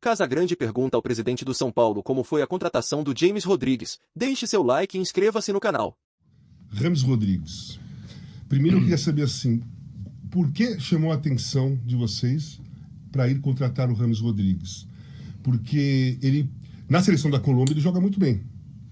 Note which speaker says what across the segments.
Speaker 1: Casagrande pergunta ao presidente do São Paulo como foi a contratação do James Rodrigues. Deixe seu like e inscreva-se no canal.
Speaker 2: James Rodrigues. Primeiro eu queria saber assim, por que chamou a atenção de vocês para ir contratar o James Rodrigues? Porque ele, na seleção da Colômbia, ele joga muito bem.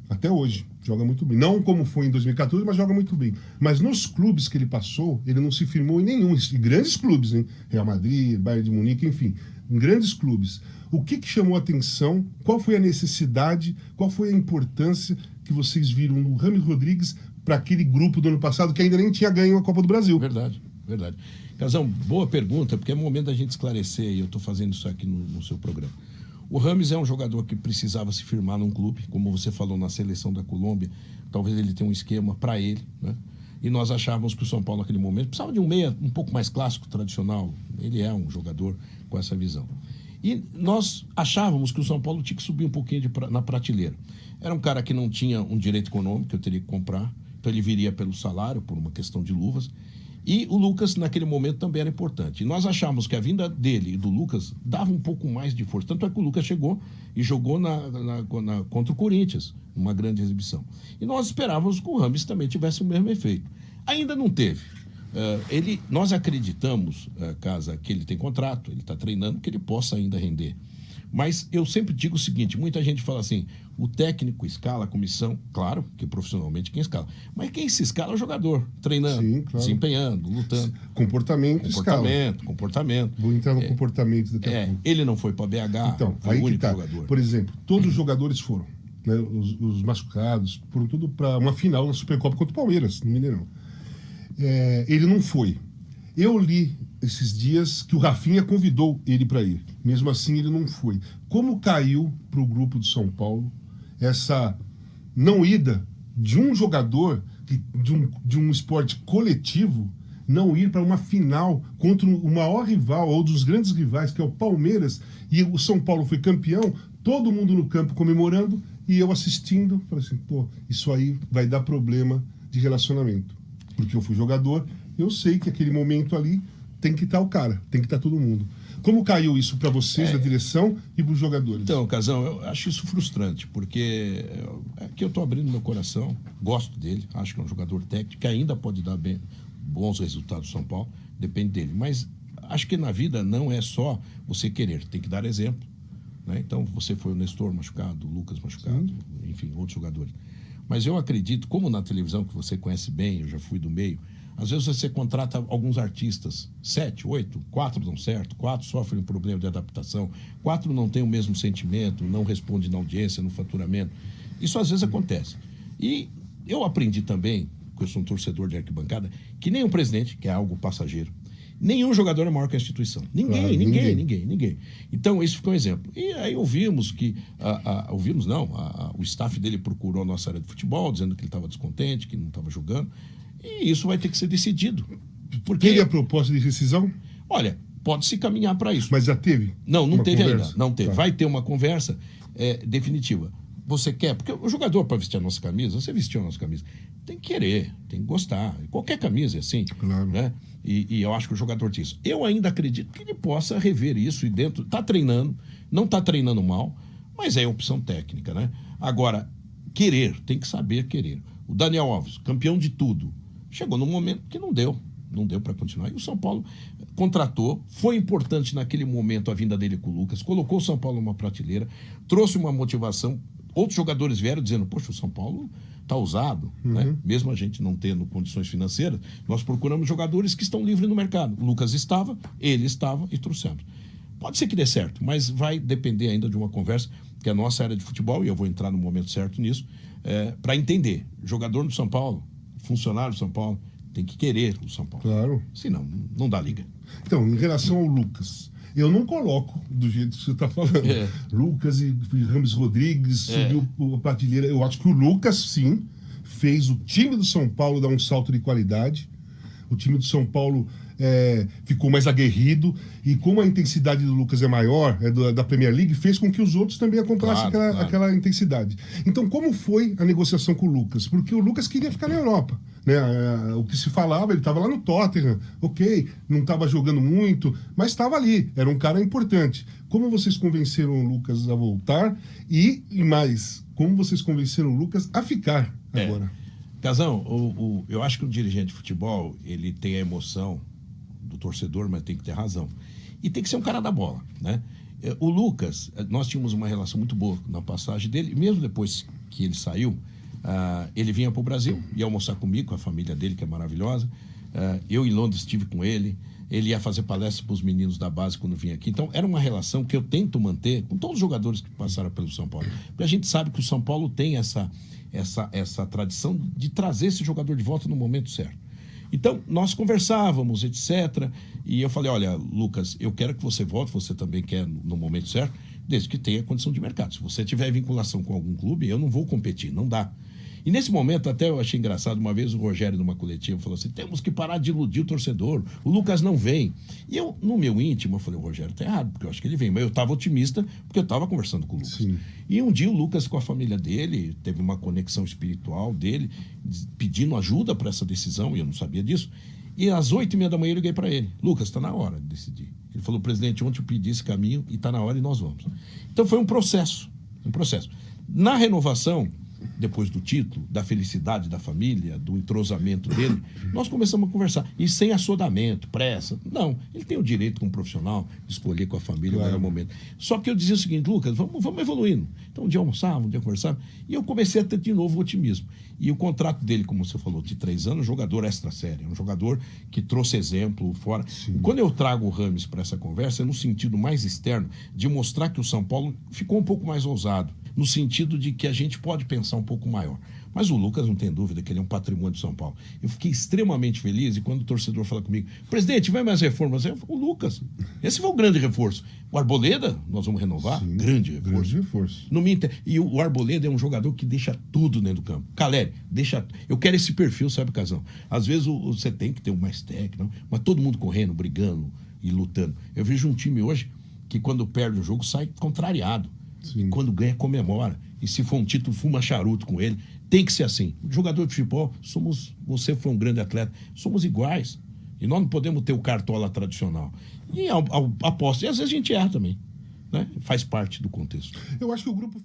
Speaker 2: Até hoje, joga muito bem. Não como foi em 2014, mas joga muito bem. Mas nos clubes que ele passou, ele não se firmou em nenhum. Em grandes clubes, hein? Real Madrid, Bayern de Munique, enfim. Em grandes clubes. O que chamou a atenção? Qual foi a necessidade? Qual foi a importância que vocês viram no James Rodrigues para aquele grupo do ano passado que ainda nem tinha ganho a Copa do Brasil?
Speaker 3: Verdade, verdade. Casão, boa pergunta, porque é momento da gente esclarecer, e eu estou fazendo isso aqui no seu programa. O James é um jogador que precisava se firmar num clube, como você falou, na seleção da Colômbia, talvez ele tenha um esquema para ele, né? E nós achávamos que o São Paulo naquele momento precisava de um meia um pouco mais clássico, tradicional. Ele é um jogador com essa visão. E nós achávamos que o São Paulo tinha que subir um pouquinho na prateleira. Era um cara que não tinha um direito econômico, que eu teria que comprar, então ele viria pelo salário, por uma questão de luvas. E o Lucas, naquele momento, também era importante. E nós achávamos que a vinda dele e do Lucas dava um pouco mais de força. Tanto é que o Lucas chegou e jogou contra o Corinthians, uma grande exibição. E nós esperávamos que o James também tivesse o mesmo efeito. Ainda não teve. Nós acreditamos, Casa, que ele tem contrato, ele está treinando, que ele possa ainda render. Mas eu sempre digo o seguinte, muita gente fala assim, o técnico escala a comissão, claro, que profissionalmente quem escala, mas quem se escala é o jogador, treinando, sim, claro, desempenhando, lutando.
Speaker 2: Comportamento. Vou entrar no comportamento daqui a pouco.
Speaker 3: Ele não foi para BH,
Speaker 2: então,
Speaker 3: foi o único jogador.
Speaker 2: Por exemplo, todos os jogadores foram, né, os machucados, foram tudo para uma final na Supercopa contra o Palmeiras, no Mineirão. Ele não foi. Eu li esses dias que o Rafinha convidou ele para ir. Mesmo assim, ele não foi. Como caiu para o grupo do São Paulo essa não ida de um jogador de um esporte coletivo não ir para uma final contra o maior rival, ou dos grandes rivais, que é o Palmeiras, e o São Paulo foi campeão, todo mundo no campo comemorando, e eu assistindo, falei assim, pô, isso aí vai dar problema de relacionamento. Porque eu fui jogador, eu sei que aquele momento ali tem que estar o cara, tem que estar todo mundo. Como caiu isso para vocês, da direção, e para os jogadores?
Speaker 3: Então, Casão, eu acho isso frustrante, porque aqui eu estou abrindo meu coração, gosto dele, acho que é um jogador técnico, que ainda pode dar bons resultados no São Paulo, depende dele. Mas acho que na vida não é só você querer, tem que dar exemplo. Né? Então, você foi o Nestor machucado, o Lucas machucado, enfim, outros jogadores. Mas eu acredito, como na televisão, que você conhece bem, eu já fui do meio, às vezes você contrata alguns artistas, 7, 8, 4 dão certo, 4 sofrem um problema de adaptação, 4 não têm o mesmo sentimento, não respondem na audiência, no faturamento. Isso às vezes acontece. E eu aprendi também, porque eu sou um torcedor de arquibancada, que nem um presidente, que é algo passageiro, nenhum jogador é maior que a instituição. Ninguém. Então, esse ficou um exemplo. E aí ouvimos que... o staff dele procurou a nossa área de futebol, dizendo que ele estava descontente, que não estava jogando. E isso vai ter que ser decidido. Porque...
Speaker 2: Teve a proposta de rescisão?
Speaker 3: Olha, pode-se caminhar para isso.
Speaker 2: Mas já teve?
Speaker 3: Não teve
Speaker 2: conversa?
Speaker 3: ainda. Não teve. Tá. Vai ter uma conversa definitiva. Você quer... Porque o jogador, para vestir a nossa camisa, você vestiu a nossa camisa, tem que querer, tem que gostar. Qualquer camisa é assim.
Speaker 2: Claro.
Speaker 3: Né? E eu acho que o jogador tem isso. Eu ainda acredito que ele possa rever isso e dentro... Está treinando, não está treinando mal, mas é opção técnica, né? Agora, querer, tem que saber querer. O Daniel Alves, campeão de tudo, chegou num momento que não deu para continuar. E o São Paulo contratou, foi importante naquele momento a vinda dele com o Lucas, colocou o São Paulo numa prateleira, trouxe uma motivação. Outros jogadores vieram dizendo, poxa, o São Paulo está usado, né? Mesmo a gente não tendo condições financeiras, nós procuramos jogadores que estão livres no mercado. O Lucas estava, ele estava e trouxemos. Pode ser que dê certo, mas vai depender ainda de uma conversa, que é a nossa área de futebol, e eu vou entrar no momento certo nisso, para entender. Jogador do São Paulo, funcionário do São Paulo, tem que querer o São Paulo.
Speaker 2: Claro.
Speaker 3: Senão, não dá liga.
Speaker 2: Então, em relação ao Lucas, eu não coloco do jeito que você está falando. Lucas e James Rodrigues subiu a prateleira. Eu acho que o Lucas, sim, fez o time do São Paulo dar um salto de qualidade. O time do São Paulo ficou mais aguerrido, e como a intensidade do Lucas é maior, da Premier League, fez com que os outros também acompanhassem aquela intensidade. Então, como foi a negociação com o Lucas? Porque o Lucas queria ficar na Europa, né? O que se falava, ele estava lá no Tottenham, ok, não estava jogando muito, mas estava ali, era um cara importante. Como vocês convenceram o Lucas a voltar e mais, como vocês convenceram o Lucas a ficar agora?
Speaker 3: Casão, eu acho que o dirigente de futebol, ele tem a emoção do torcedor, mas tem que ter razão. E tem que ser um cara da bola, né? O Lucas, nós tínhamos uma relação muito boa na passagem dele, mesmo depois que ele saiu, ele vinha para o Brasil, ia almoçar comigo, com a família dele, que é maravilhosa. Eu em Londres estive com ele. Ele ia fazer palestra para os meninos da base quando vinha aqui. Então, era uma relação que eu tento manter com todos os jogadores que passaram pelo São Paulo. Porque a gente sabe que o São Paulo tem essa tradição de trazer esse jogador de volta no momento certo. Então, nós conversávamos, etc. E eu falei, olha, Lucas, eu quero que você volte, você também quer no momento certo, desde que tenha condição de mercado. Se você tiver vinculação com algum clube, eu não vou competir, não dá. E nesse momento, até eu achei engraçado, uma vez o Rogério, numa coletiva, falou assim, temos que parar de iludir o torcedor, o Lucas não vem. E eu, no meu íntimo, eu falei, o Rogério tá errado, porque eu acho que ele vem. Mas eu estava otimista, porque eu estava conversando com o Lucas.
Speaker 2: Sim.
Speaker 3: E um dia o Lucas, com a família dele, teve uma conexão espiritual dele, pedindo ajuda para essa decisão, e eu não sabia disso. E às 8h30 da manhã eu liguei para ele, Lucas, está na hora de decidir. Ele falou, presidente, ontem eu pedi esse caminho e está na hora e nós vamos. Então foi um processo. Na renovação, depois do título, da felicidade da família, do entrosamento dele, nós começamos a conversar. E sem assodamento, pressa. Não, ele tem o direito, como profissional, de escolher com a família o melhor momento. Só que eu dizia o seguinte, Lucas, vamos evoluindo. Então, um dia almoçava, um dia conversava. E eu comecei a ter de novo o otimismo. E o contrato dele, como você falou, de 3 anos, jogador extra-série. Um jogador que trouxe exemplo fora. Sim. Quando eu trago o Rames para essa conversa, é no sentido mais externo de mostrar que o São Paulo ficou um pouco mais ousado. No sentido de que a gente pode pensar um pouco maior. Mas o Lucas não tem dúvida que ele é um patrimônio de São Paulo. Eu fiquei extremamente feliz e quando o torcedor fala comigo, presidente, vai mais reformas? Eu falo, o Lucas, esse foi o grande reforço. O Arboleda, nós vamos renovar?
Speaker 2: Sim,
Speaker 3: grande reforço.
Speaker 2: Grande reforço.
Speaker 3: E o Arboleda é um jogador que deixa tudo dentro do campo. Caleri, eu quero esse perfil, sabe, Casão? Às vezes você tem que ter um mais técnico, mas todo mundo correndo, brigando e lutando. Eu vejo um time hoje que quando perde o jogo sai contrariado. Sim. Quando ganha, comemora. E se for um título, fuma charuto com ele. Tem que ser assim. Jogador de futebol, você foi um grande atleta, somos iguais. E nós não podemos ter o cartola tradicional. E aposto. E às vezes a gente erra também, né? Faz parte do contexto.
Speaker 2: Eu acho que o grupo...